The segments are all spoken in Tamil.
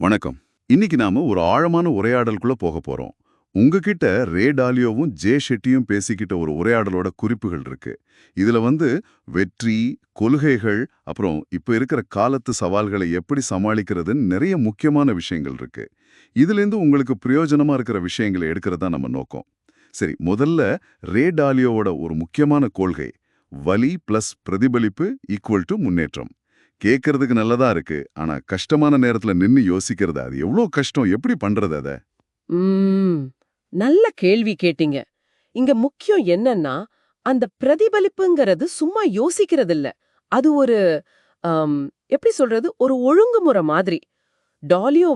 வணக்கம். இன்னைக்கு நாம ஒரு ஆழமான உரையாடலுக்குள்ள போக போறோம். உங்ககிட்ட ரே டாலியோவும் ஜே ஷெட்டியும் பேசிக்கிட்ட ஒரு உரையாடலோட குறிப்புகள் இருக்கு. இதுல வெற்றி, கொள்கைகள், அப்புறம் இப்ப இருக்கிற காலத்து சவால்களை எப்படி சமாளிக்கிறதுன்னு நிறைய முக்கியமான விஷயங்கள் இருக்கு. இதுலேருந்து உங்களுக்கு பிரயோஜனமா இருக்கிற விஷயங்களை எடுக்கிறதா நம்ம நோக்கம். சரி, முதல்ல ரே டாலியோவோட ஒரு முக்கியமான கொள்கை, வலி பிளஸ் பிரதிபலிப்பு ஈக்குவல் டு முன்னேற்றம். கேட்கறதுக்கு நல்லதா இருக்கு, ஆனா கஷ்டமான நேரத்துல நின்னு யோசிக்கிறது அது எவ்வளவு கஷ்டம், எப்படி பண்றது அத? ம், நல்ல கேள்வி கேட்டீங்க. இங்க முக்கியம் என்னன்னா, அந்த பிரதிபலிப்புங்கிறது சும்மா யோசிக்கிறது இல்ல. அது ஒரு ஆம், எப்படி சொல்றது, ஒரு ஒழுங்குமுறை மாதிரி. டாலியோ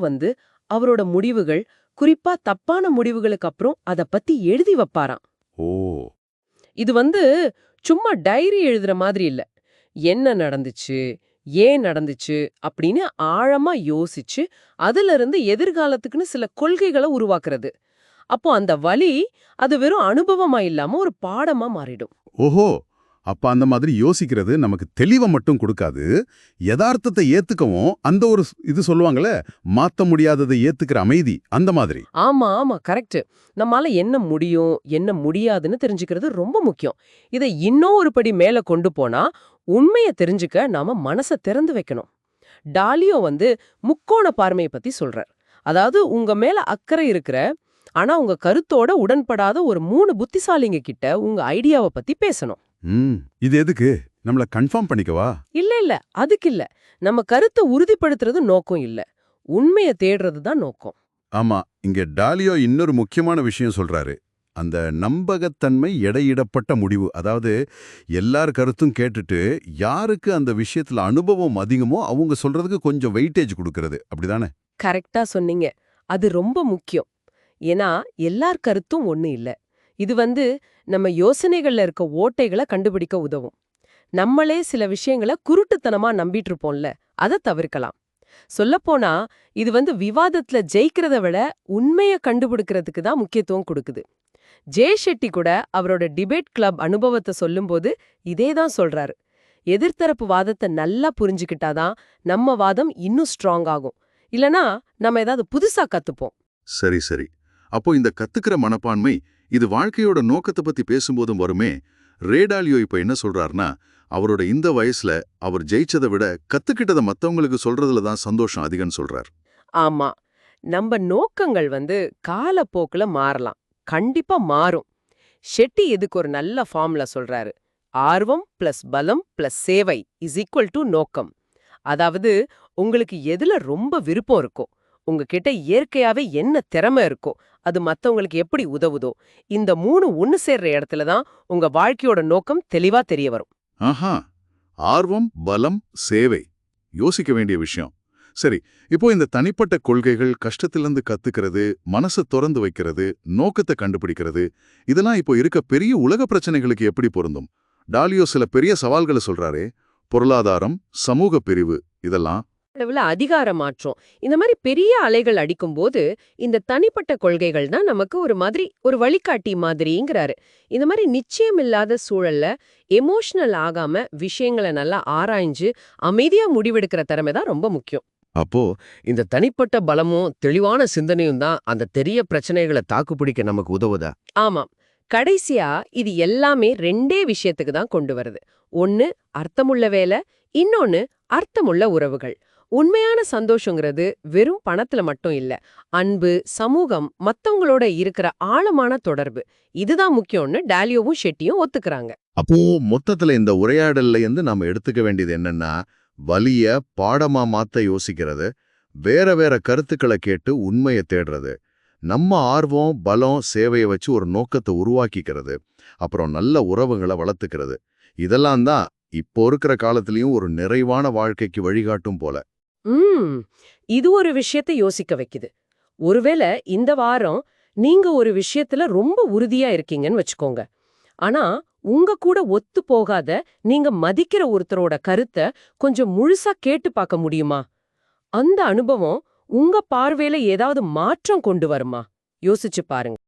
அவரோட முடிவுகள், குறிப்பா தப்பான முடிவுகளுக்கு அப்புறம் அத பத்தி எழுதி வைப்பாராம். ஓ. இது சும்மா டைரி எழுதுற மாதிரி இல்ல. என்ன நடந்துச்சு, ஏன் நடந்துச்சு அப்படின்னு ஆழமா யோசிச்சு, அதிலிருந்து எதிர்காலத்துக்குன்னு சில கொள்கைகளை உருவாக்குறது. அப்போ அந்த வலி அது வெறும் அனுபவமா இல்லாம ஒரு பாடமா மாறிடும். ஓஹோ. அப்ப அந்த மாதிரி யோசிக்கிறது நமக்கு தெளிவை மட்டும் கொடுக்காது, யதார்த்தத்தை ஏத்துக்கவும் அந்த ஒரு இது சொல்லுவாங்களே, மாத்த முடியாததை ஏத்துக்கிற அமைதி, அந்த மாதிரி. ஆமா ஆமா, கரெக்ட். நம்மால என்ன முடியும், என்ன முடியாதுன்னு தெரிஞ்சுக்கிறது ரொம்ப முக்கியம். இதை இன்னும் ஒரு படி மேல கொண்டு போனா, உண்மையை தெரிஞ்சுக்க நாம மனசை திறந்து வைக்கணும். டாலியோ முக்கோண பார்வையை பத்தி சொல்றார். அதாவது உங்க மேல அக்கறை இருக்கிற, ஆனா உங்க கருத்தோட உடன்படாத ஒரு 3 புத்திசாலிங்க கிட்ட உங்க ஐடியாவை பத்தி பேசணும். இது எதுக்கு? நம்மள கன்ஃபார்ம் பண்ணிக்கவா? இல்ல இல்ல, அதுக்கு இல்ல. நம்ம கருத்தை உறுதிப்படுத்துறது நோக்கம் இல்ல, உண்மையை தேடுறது தான் நோக்கம். ஆமா, இங்க டாலியோ இன்னொரு முக்கியமான விஷயம் சொல்றாரு. அந்த நம்பகத்தன்மை எடையிடப்பட்ட முடிவு. அதாவது எல்லார் கருத்தும் கேட்டுட்டு யாருக்கு அந்த விஷயத்துல அனுபவம் அதிகமோ அவங்க சொல்றதுக்கு கொஞ்சம் வெயிட்டேஜ் கொடுக்கறது, அப்படிதானே? கரெக்டா சொன்னீங்க. அது ரொம்ப முக்கியம். ஏன்னா எல்லார் கருத்தும் ஒண்ணு இல்ல. இது நம்ம யோசனைகள்ல இருக்க ஓட்டைகளை கண்டுபிடிக்க உதவும். நம்மளே சில விஷயங்களை குருட்டுத்தனமா நம்பிட்டு இருப்போம்ல, அதை தவிர்க்கலாம். சொல்லப்போனா இது விவாதத்துல ஜெயிக்கிறத விட உண்மையை கண்டுபிடிக்கிறதுக்கு தான் முக்கியத்துவம் கொடுக்குது. ஜே ஷெட்டி கூட அவரோட டிபேட் கிளப் அனுபவத்தை சொல்லும்போது இதே தான் சொல்றாரு. எதிர்த்தரப்பு வாதத்தை நல்லா புரிஞ்சுக்கிட்டாதான் நம்ம வாதம் இன்னும் ஸ்ட்ராங் ஆகும். இல்லனா நம்ம ஏதாவது புதுசா கத்துப்போம். சரி சரி. அப்போ இந்த கத்துக்கிற மனப்பான்மை இது வாழ்க்கையோட நோக்கத்தை பத்தி பேசும்போதும் வருமே. ரே டாலியோ இப்ப என்ன சொல்றாருன்னா, அவரோட இந்த வயசுல அவர் ஜெயிச்சதை விட கத்துக்கிட்டதை மத்தவங்களுக்கு சொல்றதுல தான் சந்தோஷம் அதிகம்னு சொல்றார். ஆமா, நம்ம நோக்கங்கள் காலப்போக்குல மாறலாம், கண்டிப்பா மாறும். ஷெட்டி இதுக்கு ஒரு நல்ல ஃபார்முலா சொல்றாரு. ஆர்வம் பிளஸ் பலம் பிளஸ் சேவை இஸ் ஈக்குவல் டு நோக்கம். அதாவது உங்களுக்கு எதுல ரொம்ப விருப்பம் இருக்கோ, உங்ககிட்ட இயற்கையாவே என்ன திறமை இருக்கோ, அது மத்தவங்களுக்கு எப்படி உதவுதோ, இந்த 3 ஒன்னு சேர்ற இடத்துல தான் உங்க வாழ்க்கையோட நோக்கம் தெளிவா தெரிய வரும். ஆஹா. ஆர்வம், பலம், சேவை. யோசிக்க வேண்டிய விஷயம். சரி, இப்போ இந்த தனிப்பட்ட கொள்கைகள், கஷ்டத்திலிருந்து கத்துக்கிறது, மனசை திறந்து வைக்கிறது, நோக்கத்தை கண்டுபிடிக்கிறது, இதெல்லாம் இப்போ இருக்க பெரிய உலக பிரச்சனைகளுக்கு எப்படி பொருந்தும்? டாலியோ சில பெரிய சவால்களை சொல்றாரே, பொருளாதாரம், சமூக பிரிவு, இதெல்லாம். அளவுல அதிகார மாற்றம், இந்த மாதிரி பெரிய அலைகள் அடிக்கும்போது இந்த தனிப்பட்ட கொள்கைகள் தான் நமக்கு ஒரு வழிகாட்டி மாதிரிங்கிறாரு. இந்த மாதிரி நிச்சயம் இல்லாத சூழல்ல எமோஷனல் ஆகாம விஷயங்களை நல்லா ஆராய்ஞ்சு அமைதியா முடிவெடுக்கிற திறமை தான் ரொம்ப முக்கியம். அப்போ இந்த தனிப்பட்ட பலமும் தெளிவான சிந்தனையும் தான் அந்த பெரிய பிரச்சனைகளை தாக்குப்பிடிக்க நமக்கு உதவுதா? ஆமாம். கடைசியா இது எல்லாமே 2 விஷயத்துக்கு தான் கொண்டு வருது. ஒன்னு அர்த்தமுள்ள வேலை, இன்னொன்னு அர்த்தமுள்ள உறவுகள். உண்மையான சந்தோஷங்கிறது வெறும் பணத்துல மட்டும் இல்ல, அன்பு, சமூகம், மத்தவங்களோட இருக்கிற ஆழமான தொடர்பு, இதுதான் முக்கியம்னு டாலியோவும் ஷெட்டியும் ஒத்துக்கிறாங்க. அப்போ மொத்தத்துல இந்த உரையாடல்ல இருந்து நாம எடுத்துக்க வேண்டியது என்னன்னா, வலிய பாடமா மாத்த யோசிக்கிறது, வேற வேற கருத்துக்களை கேட்டு உண்மையை தேடுறது, நம்ம ஆர்வம், பலம், சேவையை வச்சு ஒரு நோக்கத்தை உருவாக்கிக்கிறது, அப்புறம் நல்ல உறவுகளை வளர்த்துக்கிறது, இதெல்லாம் தான் இப்போ இருக்கிற காலத்திலயும் ஒரு நிறைவான வாழ்க்கைக்கு வழிகாட்டும் போல. இது ஒரு விஷயத்தை யோசிக்க வைக்குது. ஒருவேளை இந்த வாரம் நீங்க ஒரு விஷயத்துல ரொம்ப உறுதியா இருக்கீங்கன்னு வச்சுக்கோங்க. ஆனா உங்க கூட ஒத்து போகாத, நீங்க மதிக்கிற ஒருத்தரோட கருத்தை கொஞ்சம் முழுசா கேட்டு பார்க்க முடியுமா? அந்த அனுபவம் உங்க பார்வையில ஏதாவது மாற்றம் கொண்டு வருமா? யோசிச்சு பாருங்க.